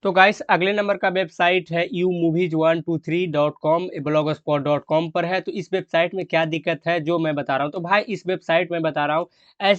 तो गाइस अगले नंबर का वेबसाइट है umovies123.com blogspot.com पर है। तो इस वेबसाइट में क्या दिक्कत है जो मैं बता रहा हूँ। तो भाई इस वेबसाइट में बता रहा हूँ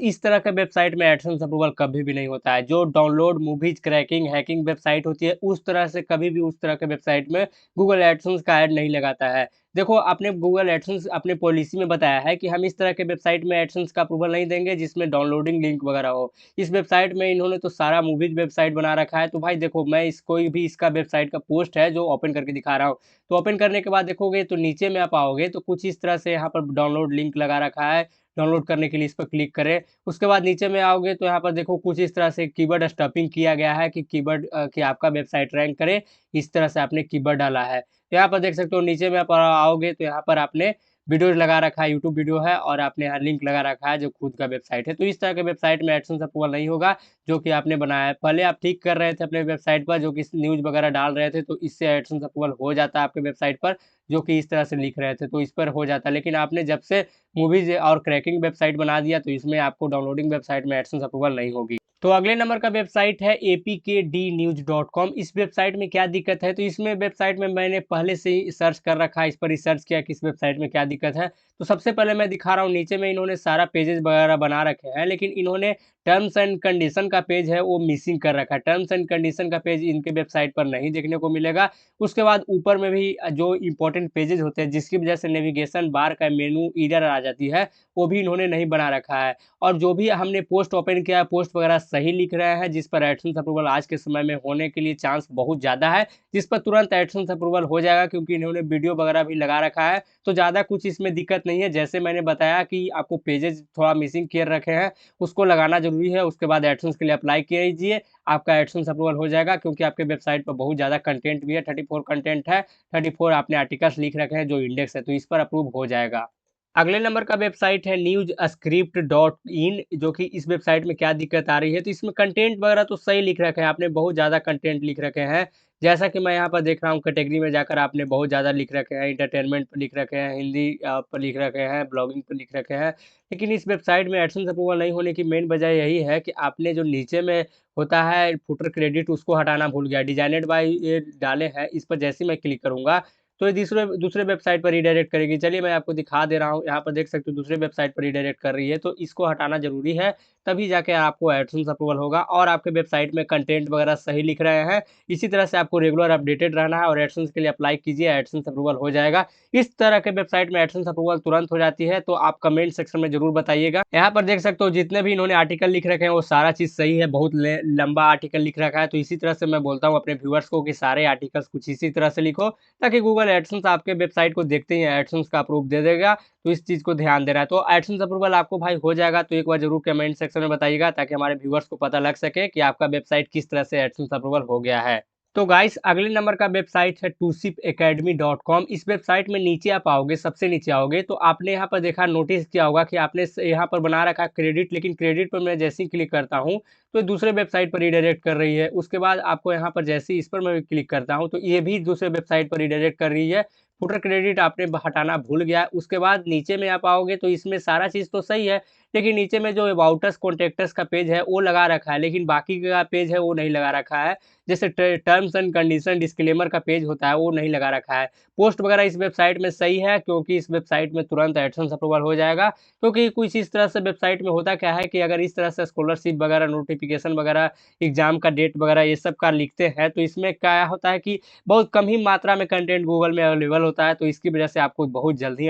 इस तरह का वेबसाइट में एडसेंस अप्रूवल कभी भी नहीं होता है। जो download movies cracking hacking website होती है उस तरह से कभी भी उस तरह के वेबसाइट में गूगल एडसेंस का ऐड नहीं लगाता है। देखो अपने गूगल एडसेंस अपने पॉलिसी में बताया है कि हम इस तरह के वेबसाइट में एडसेंस का अप्रूवल नहीं देंगे जिसमें डाउनलोडिंग लिंक वगैरह हो। इस वेबसाइट में इन्होंने तो सारा मूवीज वेबसाइट बना रखा है। तो भाई देखो मैं इस कोई भी इसका वेबसाइट का पोस्ट है जो ओपन करके दिखा रहा हूँ। तो ओपन करने के बाद देखोगे तो नीचे में आप आओगे तो कुछ इस तरह से यहाँ पर डाउनलोड लिंक लगा रखा है। डाउनलोड करने के लिए इस पर क्लिक करें। उसके बाद नीचे में आओगे तो यहाँ पर देखो कुछ इस तरह से कीवर्ड स्टफिंग किया गया है कि कीवर्ड कि आपका वेबसाइट रैंक करे। इस तरह से आपने कीवर्ड डाला है। तो यहाँ पर देख सकते हो नीचे में आप आओगे तो यहाँ पर आपने वीडियोज़ लगा रखा है, यूट्यूब वीडियो है और आपने यहाँ लिंक लगा रखा है जो खुद का वेबसाइट है। तो इस तरह के वेबसाइट में एडसेंस अप्रूवल नहीं होगा जो कि आपने बनाया है। पहले आप ठीक कर रहे थे अपने वेबसाइट पर जो कि न्यूज़ वगैरह डाल रहे थे तो इससे एडसेंस अप्रूवल हो जाता है आपके वेबसाइट पर, जो कि इस तरह से लिख रहे थे तो इस पर हो जाता है। लेकिन आपने जब से मूवीज़ और क्रैकिंग वेबसाइट बना दिया तो इसमें आपको डाउनलोडिंग वेबसाइट में एडसेंस अप्रूवल नहीं होगी। तो अगले नंबर का वेबसाइट है apkdnews.com। इस वेबसाइट में क्या दिक्कत है, तो इसमें वेबसाइट में मैंने पहले से ही सर्च कर रखा है, इस पर रिसर्च किया कि इस वेबसाइट में क्या दिक्कत है। तो सबसे पहले मैं दिखा रहा हूँ, नीचे में इन्होंने सारा पेजेस वगैरह बना रखे हैं लेकिन इन्होंने टर्म्स एंड कंडीशन का पेज है वो मिसिंग कर रखा है। टर्म्स एंड कंडीशन का पेज इनके वेबसाइट पर नहीं देखने को मिलेगा। उसके बाद ऊपर में भी जो इंपॉर्टेंट पेजेस होते हैं जिसकी वजह से नेविगेशन बार का मेनू एरर आ जाती है, वो भी इन्होंने नहीं बना रखा है। और जो भी हमने पोस्ट ओपन किया है, पोस्ट वगैरह सही लिख रहे हैं जिस पर एडसेंस अप्रूवल आज के समय में होने के लिए चांस बहुत ज़्यादा है, जिस पर तुरंत एडसेंस अप्रूवल हो जाएगा क्योंकि इन्होंने वीडियो वगैरह भी लगा रखा है। तो ज़्यादा कुछ इसमें दिक्कत नहीं है। जैसे मैंने बताया कि आपको पेजेज़ थोड़ा मिसिंग किए रखे हैं, उसको लगाना ज़रूरी है। उसके बाद एडसेंस के लिए अप्लाई कीजिए, आपका एडसेंस अप्रूवल हो जाएगा क्योंकि आपके वेबसाइट पर बहुत ज़्यादा कंटेंट भी है, 34 कंटेंट है, 34 आपने आर्टिकल्स लिख रखे हैं जो इंडेक्स है, तो इस पर अप्रूव हो जाएगा। अगले नंबर का वेबसाइट है newsscript.in। जो कि इस वेबसाइट में क्या दिक्कत आ रही है, तो इसमें कंटेंट वगैरह तो सही लिख रखे हैं, आपने बहुत ज़्यादा कंटेंट लिख रखे हैं। जैसा कि मैं यहाँ पर देख रहा हूँ कैटेगरी में जाकर आपने बहुत ज़्यादा लिख रखे हैं, एंटरटेनमेंट पर लिख रखे हैं, हिंदी पर लिख रखे हैं, ब्लॉगिंग पर लिख रखे हैं। लेकिन इस वेबसाइट में एडसेंस अप्रूवल नहीं होने की मेन वजह यही है कि आपने जो नीचे में होता है फुटर क्रेडिट उसको हटाना भूल गया। डिजाइनेड बाय ये डाले हैं, इस पर जैसे ही मैं क्लिक करूँगा तो ये दूसरे दूसरे वेबसाइट पर रीडायरेक्ट करेगी। चलिए मैं आपको दिखा दे रहा हूँ, यहाँ पर देख सकते हो दूसरे वेबसाइट पर रीडायरेक्ट कर रही है, तो इसको हटाना ज़रूरी है, तभी जाके आपको एडसेंस अप्रूवल होगा और आपके वेबसाइट में कंटेंट वगैरह सही लिख रहे हैं। इसी तरह से आपको रेगुलर अपडेटेड रहना है और एडसेंस के लिए अप्लाई कीजिए, एडसेंस अप्रूवल हो जाएगा। इस तरह के वेबसाइट में एडसेंस अप्रूवल तुरंत हो जाती है, तो आप कमेंट सेक्शन में ज़रूर बताइएगा। यहाँ पर देख सकते हो जितने भी इन्होंने आर्टिकल लिख रखे हैं वो सारा चीज़ सही है, बहुत लंबा आर्टिकल लिख रखा है, तो इसी तरह से मैं बोलता हूँ अपने व्यूअर्स को कि सारे आर्टिकल्स कुछ इसी तरह से लिखो ताकि गूगल एडसेंस आपके वेबसाइट को देखते ही एडसेंस का अप्रूव दे देगा। तो इस चीज़ को ध्यान देना है। तो एडसेंस अप्रूवल आपको भाई हो जाएगा तो एक बार ज़रूर कमेंट सेक्शन में बताइएगा ताकि हमारे व्यूअर्स को पता लग सके कि आपका वेबसाइट किस तरह से एडसेंस अप्रूवल हो गया है। तो गाइस अगले नंबर का वेबसाइट है toshipacademy.com। इस वेबसाइट में नीचे आप आओगे, सबसे नीचे आओगे तो आपने यहाँ पर देखा नोटिस किया होगा कि आपने यहाँ पर बना रखा है क्रेडिट, लेकिन क्रेडिट पर मैं जैसे ही क्लिक करता हूँ तो दूसरे वेबसाइट पर रिडायरेक्ट कर रही है। उसके बाद आपको यहाँ पर जैसे ही इस पर मैं क्लिक करता हूँ तो ये भी दूसरे वेबसाइट पर रिडायरेक्ट कर रही है। फुटर क्रेडिट आपने हटाना भूल गया। उसके बाद नीचे में आप आओगे तो इसमें सारा चीज़ तो सही है, लेकिन नीचे में जो अबाउट अस कॉन्टैक्ट का पेज है वो लगा रखा है, लेकिन बाकी का पेज है वो नहीं लगा रखा है। जैसे टर्म्स एंड कंडीशन डिस्क्लेमर का पेज होता है वो नहीं लगा रखा है। पोस्ट वगैरह इस वेबसाइट में सही है क्योंकि इस वेबसाइट में तुरंत एडसेंस अप्रूवल हो जाएगा। क्योंकि कुछ इस तरह से वेबसाइट में होता क्या है कि अगर इस तरह से स्कॉलरशिप वगैरह नोटिफिकेशन वगैरह एग्जाम का डेट वगैरह ये सब का लिखते हैं तो इसमें क्या होता है कि बहुत कम ही मात्रा में कंटेंट गूगल में अवेलेबल होता है, तो इसकी वजह से आपको बहुत जल्द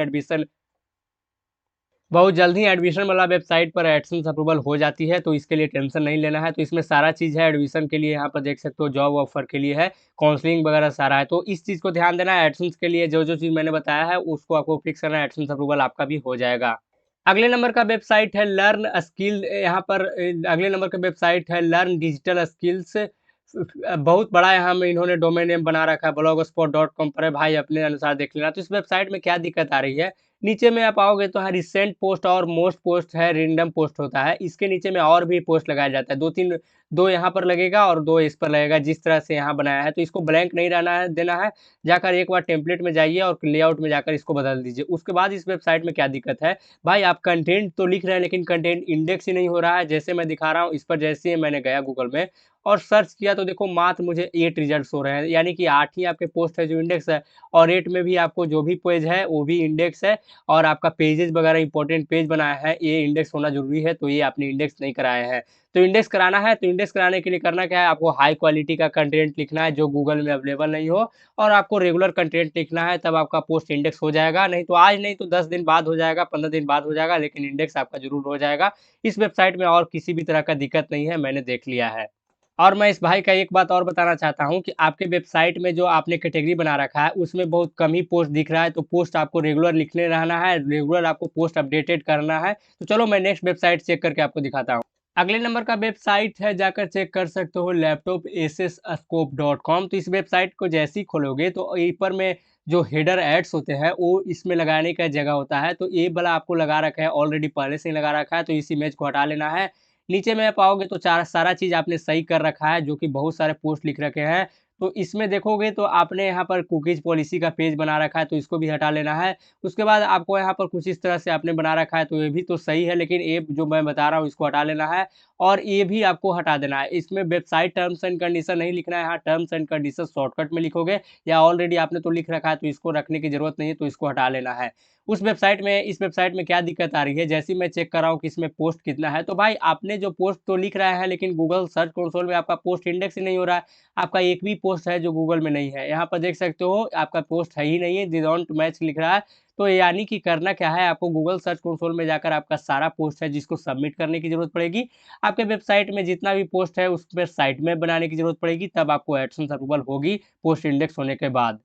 ही एडमिशन वाला वेबसाइट पर एडसेंस अप्रूवल हो जाती है, तो इसके लिए टेंशन नहीं लेना है। तो इसमें सारा चीज़ है एडमिशन के लिए, यहाँ पर देख सकते हो जॉब ऑफर के लिए है, काउंसलिंग वगैरह सारा है। तो इस चीज़ को ध्यान देना है, एडसेंस के लिए जो-जो चीज़ मैंने बताया है उसको आपको फिक्स करना है, एडसेंस अप्रूवल आपका भी हो जाएगा। अगले नंबर का वेबसाइट है लर्न स्किल। यहाँ पर अगले नंबर का वेबसाइट है लर्न डिजिटल स्किल्स। बहुत बड़ा यहाँ में इन्होंने डोमेन नेम बना रखा है, blogspot.com पर है भाई, अपने अनुसार देख लेना। तो इस वेबसाइट में क्या दिक्कत आ रही है, नीचे में आप आओगे तो यहाँ रिसेंट पोस्ट और मोस्ट पोस्ट है, रैंडम पोस्ट होता है। इसके नीचे में और भी पोस्ट लगाया जाता है, 2-3 2 यहाँ पर लगेगा और 2 इस पर लगेगा, जिस तरह से यहाँ बनाया है। तो इसको ब्लैंक नहीं रहना है, देना है। जाकर एक बार टेम्पलेट में जाइए और लेआउट में जाकर इसको बदल दीजिए। उसके बाद इस वेबसाइट में क्या दिक्कत है, भाई आप कंटेंट तो लिख रहे हैं लेकिन कंटेंट इंडेक्स ही नहीं हो रहा है। जैसे मैं दिखा रहा हूँ, इस पर जैसे ही मैंने गया गूगल में और सर्च किया तो देखो मात्र मुझे 8 रिजल्ट्स हो रहे हैं, यानी कि 8 ही आपके पोस्ट है जो इंडेक्स है, और 8 में भी आपको जो भी पेज है वो भी इंडेक्स है, और आपका पेजेज़ वगैरह इंपॉर्टेंट पेज बनाया है, ये इंडेक्स होना ज़रूरी है, तो ये आपने इंडेक्स नहीं कराया है। तो इंडेक्स कराना है, तो इंडेक्स कराने के लिए करना क्या है, आपको हाई क्वालिटी का कंटेंट लिखना है जो गूगल में अवेलेबल नहीं हो, और आपको रेगुलर कंटेंट लिखना है, तब आपका पोस्ट इंडेक्स हो जाएगा। नहीं तो आज नहीं तो 10 दिन बाद हो जाएगा, 15 दिन बाद हो जाएगा, लेकिन इंडेक्स आपका ज़रूर हो जाएगा। इस वेबसाइट में और किसी भी तरह का दिक्कत नहीं है, मैंने देख लिया है। और मैं इस भाई का एक बात और बताना चाहता हूँ कि आपके वेबसाइट में जो आपने कैटेगरी बना रखा है, उसमें बहुत कम ही पोस्ट दिख रहा है, तो पोस्ट आपको रेगुलर लिखने रहना है, रेगुलर आपको पोस्ट अपडेटेड करना है। तो चलो मैं नेक्स्ट वेबसाइट चेक करके आपको दिखाता हूँ। अगले नंबर का वेबसाइट है, जाकर चेक कर सकते हो लैपटॉप एसएसस्कोप.com। तो इस वेबसाइट को जैसे ही खोलोगे तो ऊपर में जो हेडर एड्स होते हैं वो इसमें लगाने का जगह होता है, तो ये वाला आपको लगा रखा है, ऑलरेडी पहले से ही लगा रखा है, तो इस इमेज को हटा लेना है। नीचे में पाओगे तो सारा चीज़ आपने सही कर रखा है, जो कि बहुत सारे पोस्ट लिख रखे हैं। तो इसमें देखोगे तो आपने यहाँ पर कुकीज़ पॉलिसी का पेज बना रखा है, तो इसको भी हटा लेना है। उसके बाद आपको यहाँ पर कुछ इस तरह से आपने बना रखा है, तो ये भी तो सही है, लेकिन ये जो मैं बता रहा हूँ इसको हटा लेना है, और ये भी आपको हटा देना है। इसमें वेबसाइट टर्म्स एंड कंडीशन नहीं लिखना है, यहाँ टर्म्स एंड कंडीशन शॉर्टकट में लिखोगे, या ऑलरेडी आपने तो लिख रखा है, तो इसको रखने की ज़रूरत नहीं है, तो इसको हटा लेना है। इस वेबसाइट में क्या दिक्कत आ रही है, जैसे ही मैं चेक कर रहा हूँ कि इसमें पोस्ट कितना है, तो भाई आपने जो पोस्ट तो लिख रहा है, लेकिन गूगल सर्च कंसोल में आपका पोस्ट इंडेक्स ही नहीं हो रहा है। आपका एक भी पोस्ट है जो गूगल में नहीं है। यहाँ पर देख सकते हो आपका पोस्ट है ही नहीं है, दे डोंट मैच लिख रहा है। तो यानी कि करना क्या है, आपको गूगल सर्च कंसोल में जाकर आपका सारा पोस्ट है जिसको सबमिट करने की ज़रूरत पड़ेगी। आपके वेबसाइट में जितना भी पोस्ट है उस पे साइट में बनाने की ज़रूरत पड़ेगी, तब आपको एडसेंस अप्रूवल होगी पोस्ट इंडेक्स होने के बाद।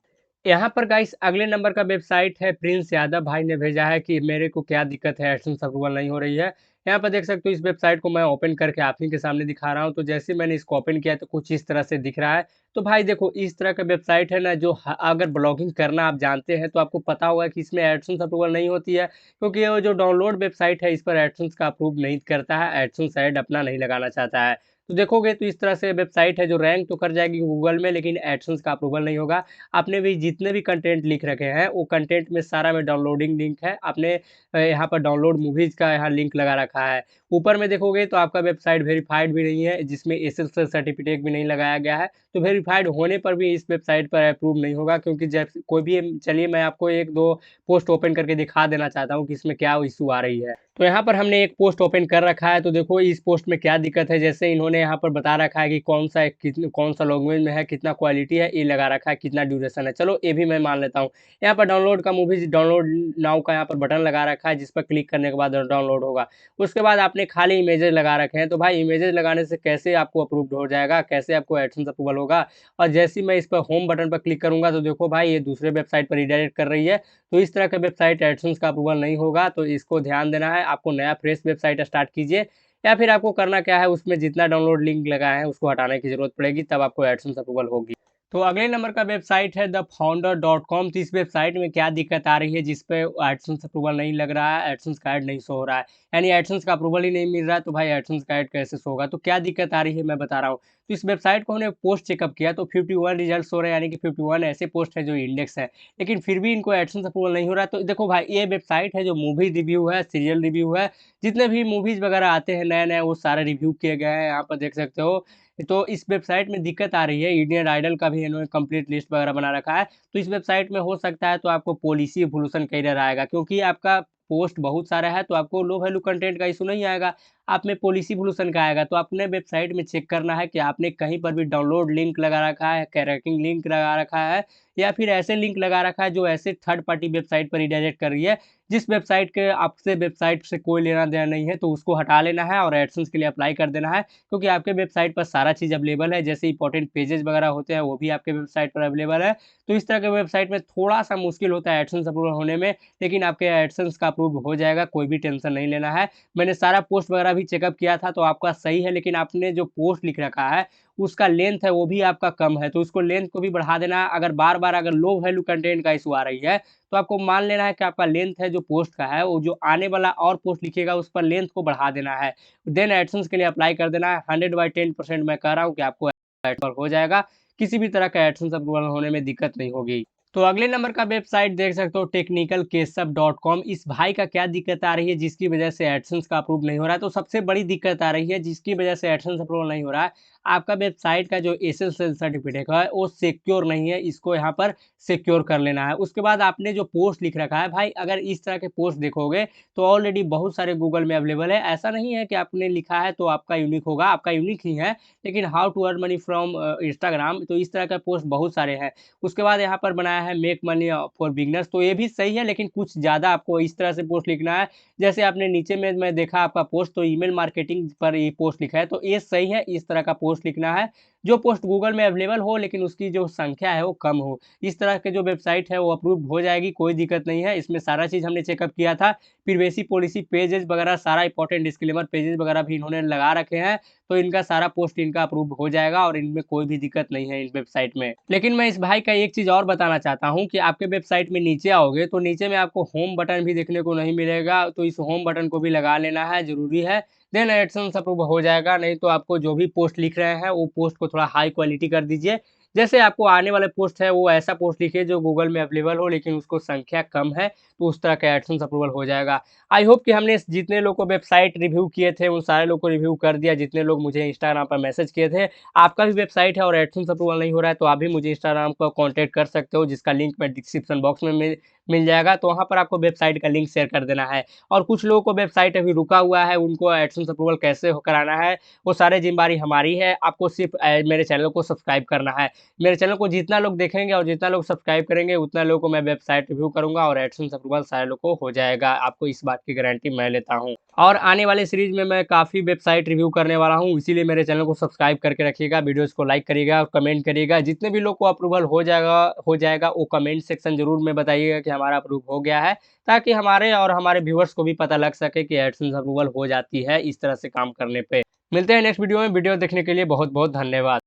यहाँ पर गाइस अगले नंबर का वेबसाइट है, प्रिंस यादव भाई ने भेजा है कि मेरे को क्या दिक्कत है, एडसेंस अप्रूवल नहीं हो रही है। यहाँ पर देख सकते हो इस वेबसाइट को मैं ओपन करके आप ही के सामने दिखा रहा हूँ। तो जैसे मैंने इसको ओपन किया तो कुछ इस तरह से दिख रहा है। तो भाई देखो इस तरह का वेबसाइट है ना, जो अगर ब्लॉगिंग करना आप जानते हैं तो आपको पता होगा कि इसमें एडसेंस अप्रूवल नहीं होती है, क्योंकि ये जो डाउनलोड वेबसाइट है इस पर एडसेंस का अप्रूव नहीं करता है, एडसेंस ऐड अपना नहीं लगाना चाहता है। तो देखोगे तो इस तरह से वेबसाइट है जो रैंक तो कर जाएगी गूगल में, लेकिन एडसेंस का अप्रूवल नहीं होगा। आपने भी जितने भी कंटेंट लिख रखे हैं वो कंटेंट में सारा में डाउनलोडिंग लिंक है। आपने यहाँ पर डाउनलोड मूवीज़ का यहाँ लिंक लगा रखा है। ऊपर में देखोगे तो आपका वेबसाइट वेरीफाइड भी नहीं है, जिसमें एसएसएल सर्टिफिकेट भी नहीं लगाया गया है। तो वेरीफाइड होने पर भी इस वेबसाइट पर अप्रूव नहीं होगा, क्योंकि जब कोई भी चलिए मैं आपको 1-2 पोस्ट ओपन करके दिखा देना चाहता हूँ कि इसमें क्या इश्यू आ रही है। तो यहाँ पर हमने एक पोस्ट ओपन कर रखा है, तो देखो इस पोस्ट में क्या दिक्कत है। जैसे इन्होंने यहाँ पर बता रखा है कि कौन-सा लैंग्वेज में है, कितना क्वालिटी है, ये लगा रखा है, कितना ड्यूरेशन है। चलो ये भी मैं मान लेता हूँ। यहाँ पर डाउनलोड का मूवीज़ डाउनलोड नाउ का यहाँ पर बटन लगा रखा है, जिस पर क्लिक करने के बाद डाउनलोड होगा। उसके बाद आपने खाली इमेजेस लगा रखे हैं, तो भाई इमेजेस लगाने से कैसे आपको अप्रूव्ड हो जाएगा, कैसे आपको एडसेंस अप्रूवल होगा। और जैसे ही मैं इस पर होम बटन पर क्लिक करूँगा तो देखो भाई ये दूसरे वेबसाइट पर रीडायरेक्ट कर रही है। तो इस तरह का वेबसाइट एडसेंस का अप्रूवल नहीं होगा, तो इसको ध्यान देना है। आपको नया फ्रेश वेबसाइट स्टार्ट कीजिए, या फिर आपको करना क्या है, उसमें जितना डाउनलोड लिंक लगा है उसको हटाने की ज़रूरत पड़ेगी, तब आपको एडसेंस अप्रूवल होगी। तो अगले नंबर का वेबसाइट है thefounder.com। तो इस वेबसाइट में क्या दिक्कत आ रही है, जिस पे एडसेंस अप्रूवल नहीं लग रहा है, एडसेंस का ऐड नहीं शो हो रहा है, यानी एडसेंस का अप्रूवल ही नहीं मिल रहा है, तो भाई एडसेंस का ऐड कैसे शो होगा। तो क्या दिक्कत आ रही है मैं बता रहा हूँ। तो इस वेबसाइट को हमने पोस्ट चेकअप किया तो 51 रिजल्ट्स हो रहे हैं, यानी कि 51 ऐसे पोस्ट हैं जो इंडेक्स है, लेकिन फिर भी इनको एडसेंस अप्रूवल नहीं हो रहा है। तो देखो भाई ये वेबसाइट है जो मूवी रिव्यू है, सीरियल रिव्यू है, जितने भी मूवीज़ वगैरह आते हैं नए-नए वो सारे रिव्यू किए गए हैं, यहाँ पर देख सकते हो। तो इस वेबसाइट में दिक्कत आ रही है, इंडियन आइडल का भी इन्होंने कंप्लीट लिस्ट वगैरह बना रखा है। तो इस वेबसाइट में हो सकता है तो आपको पॉलिसी इवोल्यूशन का एरर आएगा, क्योंकि आपका पोस्ट बहुत सारा है, तो आपको लो वैल्यू कंटेंट का इश्यू नहीं आएगा, आप में पॉलिसी इवोल्यूशन का आएगा। तो अपने वेबसाइट में चेक करना है कि आपने कहीं पर भी डाउनलोड लिंक लगा रखा है, ट्रैकिंग लिंक लगा रखा है, या फिर ऐसे लिंक लगा रखा है जो ऐसे थर्ड पार्टी वेबसाइट पर रिडायरेक्ट कर रही है, जिस वेबसाइट के आपसे वेबसाइट से कोई लेना-देना नहीं है, तो उसको हटा लेना है और एडसेंस के लिए अप्लाई कर देना है। क्योंकि आपके वेबसाइट पर सारा चीज़ अवेलेबल है, जैसे इंपॉर्टेंट पेजेज़ वगैरह होते हैं वो भी आपके वेबसाइट पर अवेलेबल है। तो इस तरह के वेबसाइट में थोड़ा-सा मुश्किल होता है एडसेंस अप्रूवल होने में, लेकिन आपके एडसेंस का अप्रूव हो जाएगा, कोई भी टेंशन नहीं लेना है। मैंने सारा पोस्ट वगैरह भी चेकअप किया था, तो आपका सही है, लेकिन आपने जो पोस्ट लिख रखा है, उसका लेंथ है वो भी आपका कम है, तो उसको लेंथ को भी बढ़ा देना है। अगर बार-बार अगर लो वैल्यू कंटेंट का इश्यू आ रही है, तो आपको मान लेना है कि आपका लेंथ है जो पोस्ट का है, वो जो आने वाला और पोस्ट लिखिएगा उस पर लेंथ को बढ़ा देना है। देन एडसेंस के लिए अप्लाई कर देना है। 100/10% मैं कह रहा हूँ कि आपको एडसेंस हो जाएगा। किसी भी तरह का एडसेंस अप्रूवल होने में दिक्कत नहीं होगी। तो अगले नंबर का वेबसाइट देख सकते हो टेक्निकलकेशव.com। इस भाई का क्या दिक्कत आ रही है जिसकी वजह से एडसेंस का अप्रूव नहीं हो रहा है, तो सबसे बड़ी दिक्कत आ रही है जिसकी वजह से एडसेंस अप्रूवल नहीं हो रहा है। आपका वेबसाइट का जो एसएसएल सर्टिफिकेट है वो सिक्योर नहीं है, इसको यहाँ पर सिक्योर कर लेना है। उसके बाद आपने जो पोस्ट लिख रखा है भाई, अगर इस तरह के पोस्ट देखोगे तो ऑलरेडी बहुत सारे गूगल में अवेलेबल है। ऐसा नहीं है कि आपने लिखा है तो आपका यूनिक होगा, आपका यूनिक ही है, लेकिन how to earn money from Instagram, तो इस तरह का पोस्ट बहुत सारे हैं। उसके बाद यहाँ पर बनाया है मेक मनी फॉर बिगिनर्स, तो ये भी सही है, लेकिन कुछ ज़्यादा आपको इस तरह से पोस्ट लिखना है। जैसे आपने नीचे में मैं देखा आपका पोस्ट, तो ईमेल मार्केटिंग पर ये पोस्ट लिखा है, तो ये सही है, इस तरह का पोस्ट लिखना है। जो पोस्ट गूगल में अवेलेबल हो लेकिन उसकी जो संख्या है वो कम हो। इस तरह के जो वेबसाइट है वो अप्रूव्ड हो जाएगी, कोई दिक्कत नहीं है। इसमें सारा चीज़ हमने चेकअप किया था। प्रिवेसी पॉलिसी पेजेज़ वगैरह सारा इंपॉर्टेंट डिस्क्लेमर पेजेज़ वगैरह भी इन्होंने लगा रखे हैं, तो इनका सारा पोस्ट इनका अप्रूव हो जाएगा और इनमें कोई भी दिक्कत नहीं है इन वेबसाइट में। लेकिन मैं इस भाई का एक चीज़ और बताना चाहता हूँ कि आपके वेबसाइट में नीचे आओगे तो नीचे में आपको होम बटन भी देखने को नहीं मिलेगा, तो इस होम बटन को भी लगा लेना है, ज़रूरी है। देन एडसेंस अप्रूव हो जाएगा, नहीं तो आपको जो भी पोस्ट लिख रहे हैं वो पोस्ट को थोड़ा हाई क्वालिटी कर दीजिए। जैसे आपको आने वाले पोस्ट है वो ऐसा पोस्ट लिखिए जो गूगल में अवेलेबल हो लेकिन उसको संख्या कम है, तो उस तरह का एडसेंस अप्रूवल हो जाएगा। आई होप कि हमने जितने लोग को वेबसाइट रिव्यू किए थे उन सारे लोग को रिव्यू कर दिया, जितने लोग मुझे इंस्टाग्राम पर मैसेज किए थे। आपका भी वेबसाइट है और एडसेंस अप्रूवल नहीं हो रहा है, तो आप भी मुझे इंस्टाग्राम पर कॉन्टैक्ट कर सकते हो, जिसका लिंक मैं डिस्क्रिप्शन बॉक्स में मिल जाएगा, तो वहाँ पर आपको वेबसाइट का लिंक शेयर कर देना है। और कुछ लोगों को वेबसाइट अभी रुका हुआ है, उनको एडसेंस अप्रूवल कैसे कराना है, वो सारी ज़िम्मेदारी हमारी है। आपको सिर्फ मेरे चैनल को सब्सक्राइब करना है। मेरे चैनल को जितना लोग देखेंगे और जितना लोग सब्सक्राइब करेंगे, उतना लोगों को मैं वेबसाइट रिव्यू करूँगा और एडसेंस अप्रूवल सारे लोग को हो जाएगा। आपको इस बात की गारंटी मैं लेता हूँ। और आने वाले सीरीज़ में मैं काफ़ी वेबसाइट रिव्यू करने वाला हूँ, इसीलिए मेरे चैनल को सब्सक्राइब करके रखिएगा, वीडियोज़ को लाइक करिएगा और कमेंट करिएगा। जितने भी लोग को अप्रूवल हो जाएगा वो कमेंट सेक्शन ज़रूर में बताइएगा कि हमारा अप्रूव हो गया है, ताकि हमारे और हमारे व्यूअर्स को भी पता लग सके कि एडसेंस अप्रूवल हो जाती है इस तरह से काम करने पे। मिलते हैं नेक्स्ट वीडियो में। वीडियो देखने के लिए बहुत-बहुत धन्यवाद।